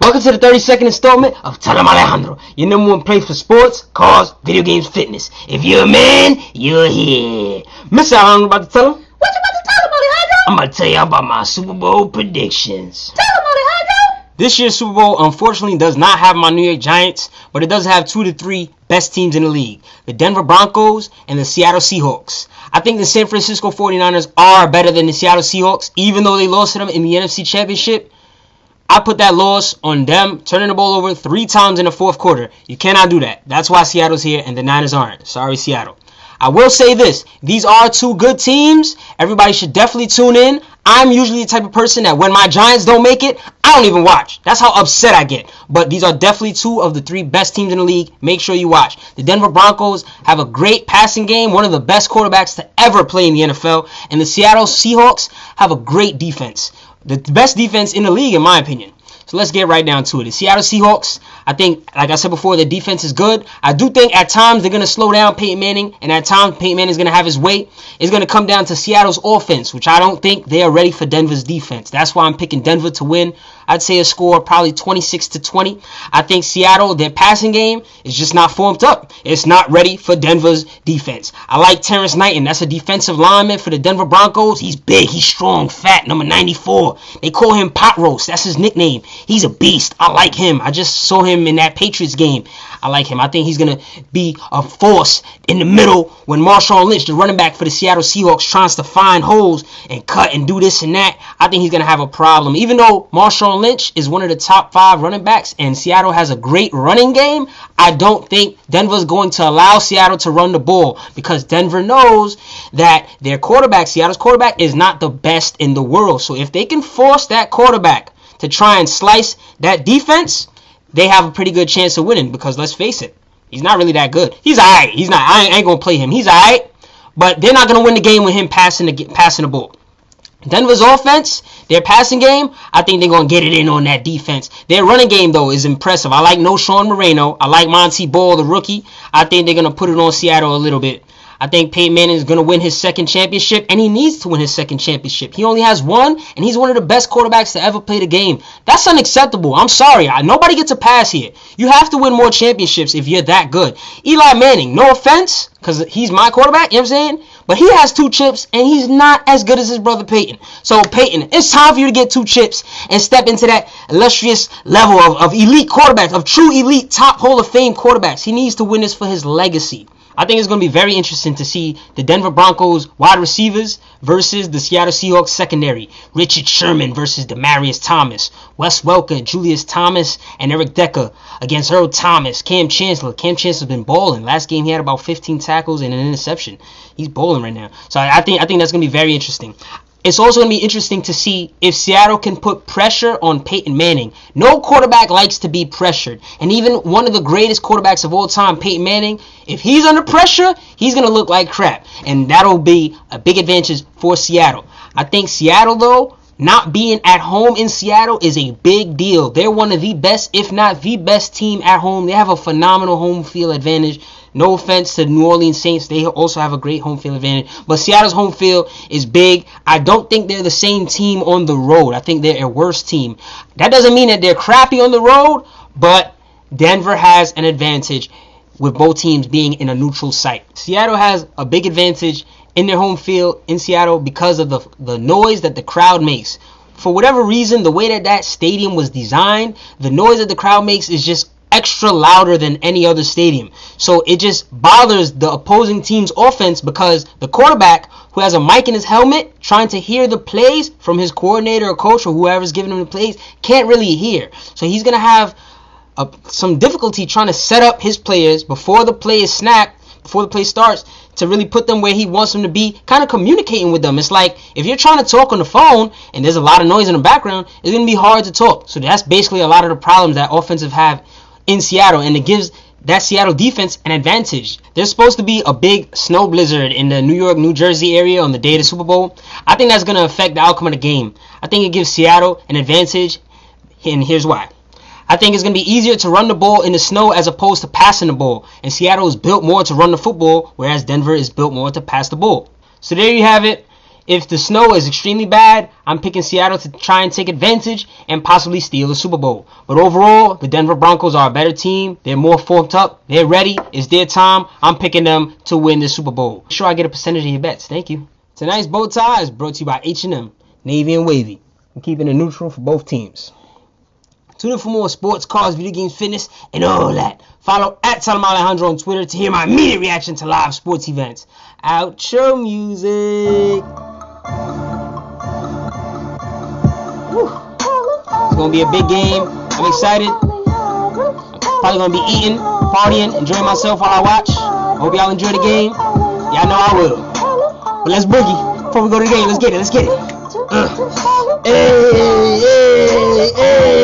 Welcome to the 32nd installment of Em Alejandro, your number one place for sports, cars, video games, fitness. If you're a man, you're here. Mr. Alejandro, about to tell him? What you about to tell him, Alejandro? I'm about to tell you about my Super Bowl predictions. Tell him, Alejandro. This year's Super Bowl, unfortunately, does not have my New York Giants, but it does have 2 to 3 best teams in the league. The Denver Broncos and the Seattle Seahawks. I think the San Francisco 49ers are better than the Seattle Seahawks, even though they lost to them in the NFC Championship. I put that loss on them turning the ball over 3 times in the fourth quarter. You cannot do that. That's why Seattle's here and the Niners aren't. Sorry, Seattle. I will say this. These are 2 good teams. Everybody should definitely tune in. I'm usually the type of person that when my Giants don't make it, I don't even watch. That's how upset I get. But these are definitely 2 of the 3 best teams in the league. Make sure you watch. The Denver Broncos have a great passing game, one of the best quarterbacks to ever play in the NFL. And the Seattle Seahawks have a great defense. The best defense in the league, in my opinion. So let's get right down to it. The Seattle Seahawks, I think, like I said before, the defense is good. I do think at times they're going to slow down Peyton Manning, and at times Peyton Manning is going to have his way. It's going to come down to Seattle's offense, which I don't think they are ready for Denver's defense. That's why I'm picking Denver to win. I'd say a score probably 26-20. I think Seattle, their passing game is just not formed up. It's not ready for Denver's defense. I like Terrance Knighton. That's a defensive lineman for the Denver Broncos. He's big, he's strong, fat, number 94. They call him Pot Roast. That's his nickname. He's a beast. I like him. I just saw him in that Patriots game. I like him. I think he's going to be a force in the middle when Marshawn Lynch, the running back for the Seattle Seahawks, tries to find holes and cut and do this and that. I think he's going to have a problem. Even though Marshawn Lynch is one of the top 5 running backs and Seattle has a great running game, I don't think Denver's going to allow Seattle to run the ball because Denver knows that their quarterback, Seattle's quarterback, is not the best in the world. So if they can force that quarterback to try and slice that defense, they have a pretty good chance of winning because let's face it, he's not really that good. He's alright. He's not. I ain't gonna play him. He's alright, but they're not gonna win the game with him passing the ball. Denver's offense, their passing game, I think they're going to get it in on that defense. Their running game, though, is impressive. I like Knowshon Moreno. I like Montee Ball, the rookie. I think they're going to put it on Seattle a little bit. I think Peyton Manning is going to win his second championship, and he needs to win his second championship. He only has 1, and he's one of the best quarterbacks to ever play the game. That's unacceptable. I'm sorry. Nobody gets a pass here. You have to win more championships if you're that good. Eli Manning, no offense, because he's my quarterback, you know what I'm saying? But he has 2 chips, and he's not as good as his brother Peyton. So, Peyton, it's time for you to get 2 chips and step into that illustrious level of elite quarterbacks, of true elite top Hall of Fame quarterbacks. He needs to win this for his legacy. I think it's going to be very interesting to see the Denver Broncos wide receivers versus the Seattle Seahawks secondary. Richard Sherman versus Demaryius Thomas. Wes Welker, Julius Thomas, and Eric Decker against Earl Thomas. Kam Chancellor. Kam Chancellor's been balling. Last game he had about 15 tackles and an interception. He's balling right now. So I think that's going to be very interesting. It's also going to be interesting to see if Seattle can put pressure on Peyton Manning. No quarterback likes to be pressured. And even one of the greatest quarterbacks of all time, Peyton Manning, if he's under pressure, he's going to look like crap. And that'll be a big advantage for Seattle. I think Seattle, though, not being at home in Seattle is a big deal. They're one of the best, if not the best team at home. They have a phenomenal home field advantage. No offense to the New Orleans Saints. They also have a great home field advantage. But Seattle's home field is big. I don't think they're the same team on the road. I think they're a worse team. That doesn't mean that they're crappy on the road, but Denver has an advantage with both teams being in a neutral site. Seattle has a big advantage in their home field in Seattle because of the noise that the crowd makes. For whatever reason, the way that stadium was designed, the noise that the crowd makes is just extra louder than any other stadium. So it just bothers the opposing team's offense because the quarterback who has a mic in his helmet trying to hear the plays from his coordinator or coach or whoever's giving him the plays can't really hear. So he's going to have some difficulty trying to set up his players before the play is snapped, before the play starts, to really put them where he wants them to be, kind of communicating with them. It's like if you're trying to talk on the phone and there's a lot of noise in the background, it's going to be hard to talk. So that's basically a lot of the problems that offensive have in Seattle, and it gives that Seattle defense an advantage. There's supposed to be a big snow blizzard in the New York, New Jersey area on the day of the Super Bowl. I think that's going to affect the outcome of the game. I think it gives Seattle an advantage, and here's why. I think it's going to be easier to run the ball in the snow as opposed to passing the ball. And Seattle is built more to run the football, whereas Denver is built more to pass the ball. So there you have it. If the snow is extremely bad, I'm picking Seattle to try and take advantage and possibly steal the Super Bowl. But overall, the Denver Broncos are a better team. They're more formed up. They're ready. It's their time. I'm picking them to win the Super Bowl. Make sure I get a percentage of your bets. Thank you. Tonight's bow tie is brought to you by H&M, Navy and Wavy. I'm keeping it neutral for both teams. Tune in for more sports, cars, video games, fitness, and all that. Follow at Em Alejandro on Twitter to hear my immediate reaction to live sports events. Outro music. Whew. It's going to be a big game. I'm excited. I'm probably going to be eating, partying, enjoying myself while I watch. I hope y'all enjoy the game. Y'all know I will. But let's boogie. Before we go to the game, let's get it. Hey, hey, hey.